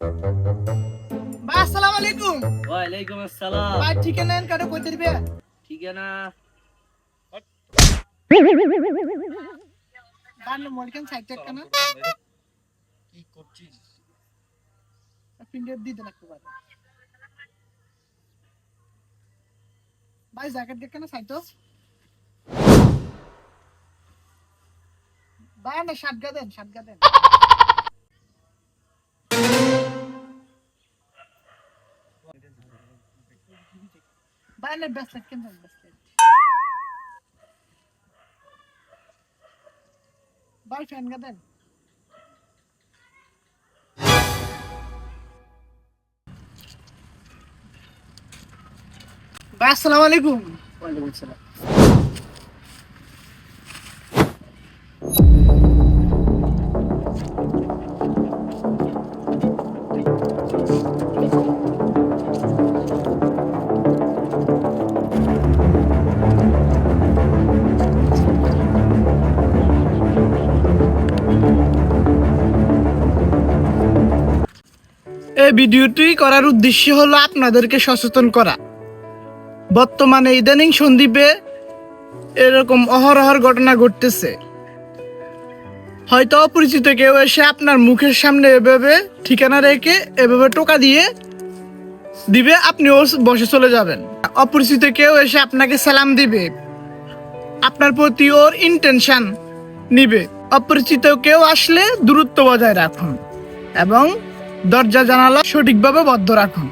ভাই আসসালামু আলাইকুম। ওয়ালাইকুম আসসালাম। ভাই ঠিকানা কারে কইতে দিবে? ঠিকানা বান মলকেন সাইড কানা কি করছিস? ফিঙ্গার দিতে লাগতে পারে। ভাই জ্যাকেট দেখেন না সাইড তো। ভাই না শার্ট দেন। ভাই না ব্রেসলেট কেন ব্রেসলেট। ভাই ফ্যান দেন। ভাই আসসালামু আলাইকুম। ওয়ালাইকুম আসসালাম। এই ভিডিওটি করার উদ্দেশ্য হলো আপনাদেরকে সচেতন করা। বর্তমানে ইদানিং সন্দ্বীপে এরকম অহরহর ঘটনা ঘটতেছে। হয়তো অপরিচিত কেউ এসে আপনার মুখের সামনে এভাবে ঠিকানা রেখে এভাবে টোকা দিবে, আপনিও বসে চলে যাবেন। অপরিচিত কেউ এসে আপনাকে সালাম দিবে, আপনার প্রতি ওর ইন্টেনশন নিবে। অপরিচিত কেউ আসলে দূরত্ব বজায় রাখুন এবং দরজা জানালা সঠিকভাবে বন্ধ রাখুন।